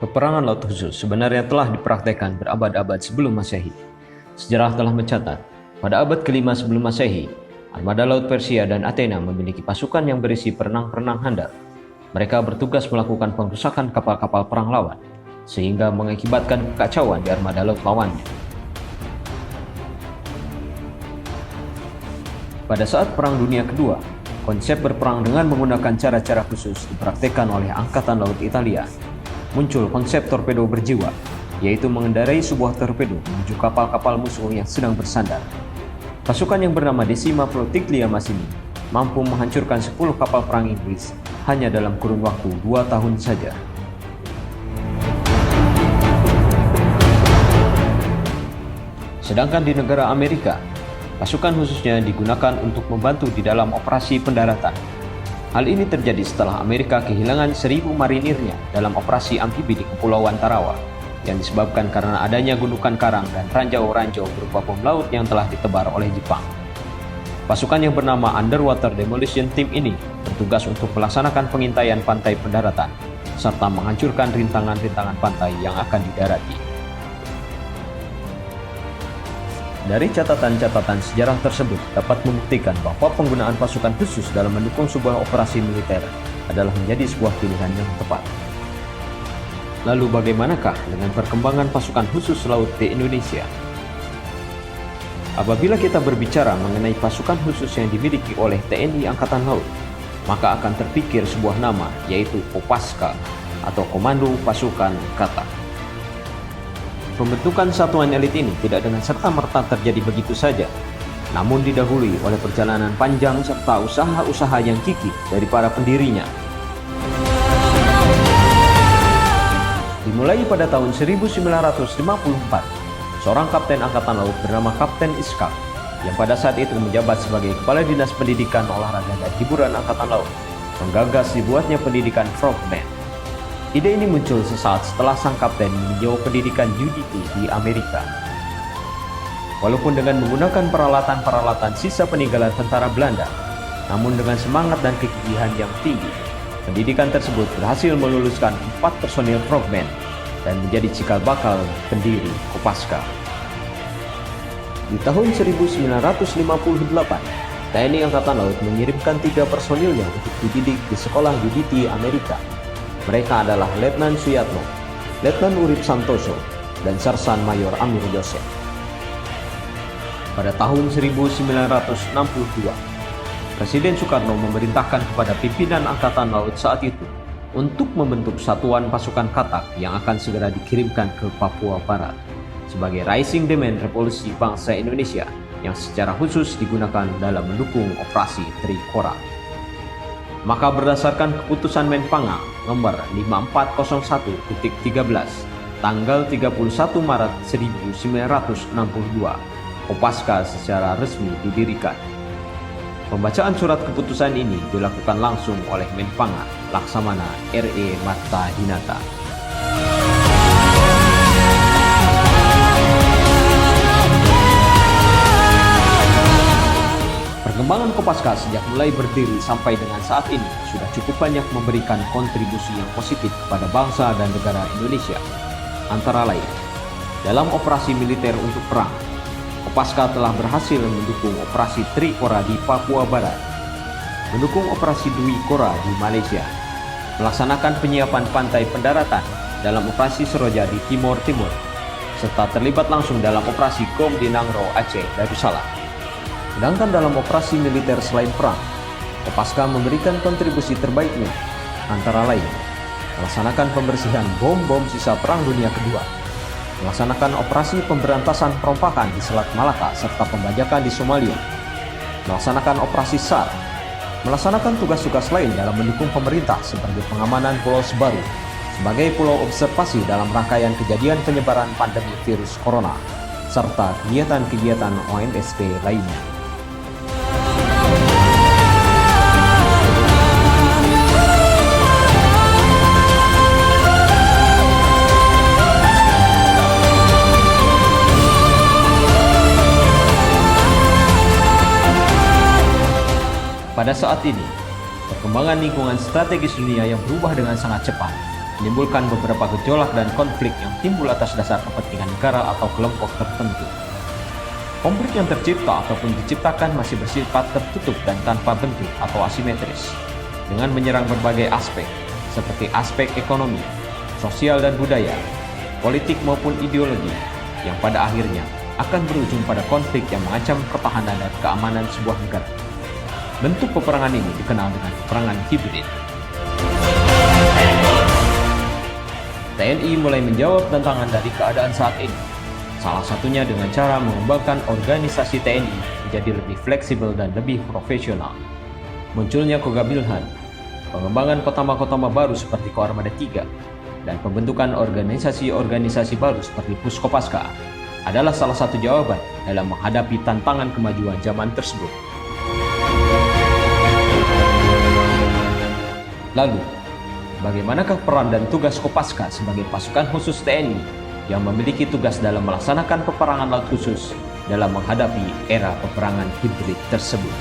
Peperangan Laut Khusus sebenarnya telah dipraktekkan berabad-abad sebelum Masehi. Sejarah telah mencatat, pada abad ke-5 sebelum Masehi, armada laut Persia dan Athena memiliki pasukan yang berisi perenang-perenang handal. Mereka bertugas melakukan pengrusakan kapal-kapal perang lawan, sehingga mengakibatkan kekacauan di armada laut lawannya. Pada saat Perang Dunia Kedua, konsep berperang dengan menggunakan cara-cara khusus dipraktikkan oleh Angkatan Laut Italia. Muncul konsep torpedo berjiwa, yaitu mengendarai sebuah torpedo menuju kapal-kapal musuh yang sedang bersandar. Pasukan yang bernama Decima Flottilla Massimi mampu menghancurkan 10 kapal perang Inggris hanya dalam kurun waktu 2 tahun saja. Sedangkan di negara Amerika, pasukan khususnya digunakan untuk membantu di dalam operasi pendaratan. Hal ini terjadi setelah Amerika kehilangan 1.000 marinirnya dalam operasi amfibi di Kepulauan Tarawa yang disebabkan karena adanya gundukan karang dan ranjau-ranjau berupa bom laut yang telah ditebar oleh Jepang. Pasukan yang bernama Underwater Demolition Team ini bertugas untuk melaksanakan pengintaian pantai pendaratan serta menghancurkan rintangan-rintangan pantai yang akan didarati. Dari catatan-catatan sejarah tersebut dapat membuktikan bahwa penggunaan pasukan khusus dalam mendukung sebuah operasi militer adalah menjadi sebuah pilihan yang tepat. Lalu bagaimanakah dengan perkembangan pasukan khusus laut di Indonesia? Apabila kita berbicara mengenai pasukan khusus yang dimiliki oleh TNI Angkatan Laut, maka akan terpikir sebuah nama, yaitu Kopaska atau Komando Pasukan Katak. Pembentukan satuan elit ini tidak dengan serta-merta terjadi begitu saja, namun didahului oleh perjalanan panjang serta usaha-usaha yang gigih dari para pendirinya. Dimulai pada tahun 1954, seorang kapten Angkatan Laut bernama Kapten Iskak, yang pada saat itu menjabat sebagai Kepala Dinas Pendidikan Olahraga dan Hiburan Angkatan Laut, menggagas dibuatnya pendidikan Frogman. Ide ini muncul sesaat setelah sang kapten meninjau pendidikan UDT di Amerika. Walaupun dengan menggunakan peralatan-peralatan sisa peninggalan tentara Belanda, namun dengan semangat dan kegigihan yang tinggi, pendidikan tersebut berhasil meluluskan 4 personil Frogman dan menjadi cikal bakal pendiri Kopaska. Di tahun 1958, TNI Angkatan Laut mengirimkan 3 personilnya untuk dididik di sekolah UDT Amerika. Mereka adalah Letnan Suyatno, Letnan Urip Santoso, dan Sersan Mayor Amir Yosef. Pada tahun 1962, Presiden Soekarno memerintahkan kepada pimpinan Angkatan Laut saat itu untuk membentuk satuan pasukan Katak yang akan segera dikirimkan ke Papua Barat sebagai Rising Demand Revolusi Bangsa Indonesia yang secara khusus digunakan dalam mendukung operasi Trikora. Maka berdasarkan keputusan Menpanga nomor 5401-13 tanggal 31 Maret 1962, Kopaska secara resmi didirikan. Pembacaan surat keputusan ini dilakukan langsung oleh Menpanga Laksamana R.E. Marta Dinata. Perkembangan Kopaska sejak mulai berdiri sampai dengan saat ini sudah cukup banyak memberikan kontribusi yang positif kepada bangsa dan negara Indonesia. Antara lain, dalam operasi militer untuk perang, Kopaska telah berhasil mendukung operasi Trikora di Papua Barat, mendukung operasi Dwi Kora di Malaysia, melaksanakan penyiapan pantai pendaratan dalam operasi Seroja di Timur Timur, serta terlibat langsung dalam operasi Gom di Nangro, Aceh, Darussalam. Sedangkan dalam operasi militer selain perang, Kopaska memberikan kontribusi terbaiknya, antara lain melaksanakan pembersihan bom-bom sisa Perang Dunia Kedua, melaksanakan operasi pemberantasan perompakan di Selat Malaka serta pembajakan di Somalia, melaksanakan operasi SAR, melaksanakan tugas-tugas lain dalam mendukung pemerintah seperti pengamanan Pulau Sebaru sebagai pulau observasi dalam rangkaian kejadian penyebaran pandemi virus corona, serta kegiatan-kegiatan ONSP lainnya. Pada saat ini, perkembangan lingkungan strategis dunia yang berubah dengan sangat cepat menimbulkan beberapa gejolak dan konflik yang timbul atas dasar kepentingan negara atau kelompok tertentu. Konflik yang tercipta ataupun diciptakan masih bersifat tertutup dan tanpa bentuk atau asimetris, dengan menyerang berbagai aspek, seperti aspek ekonomi, sosial dan budaya, politik maupun ideologi, yang pada akhirnya akan berujung pada konflik yang mengancam pertahanan dan keamanan sebuah negara. Bentuk peperangan ini dikenal dengan peperangan hibrid. TNI mulai menjawab tantangan dari keadaan saat ini, salah satunya dengan cara mengembangkan organisasi TNI menjadi lebih fleksibel dan lebih profesional. Munculnya Kogabilhan, pengembangan kotama-kotama baru seperti Koarmada 3, dan pembentukan organisasi-organisasi baru seperti Puskopaska adalah salah satu jawaban dalam menghadapi tantangan kemajuan zaman tersebut. Lalu, bagaimanakah peran dan tugas Kopaska sebagai pasukan khusus TNI yang memiliki tugas dalam melaksanakan peperangan laut khusus dalam menghadapi era peperangan hibrid tersebut?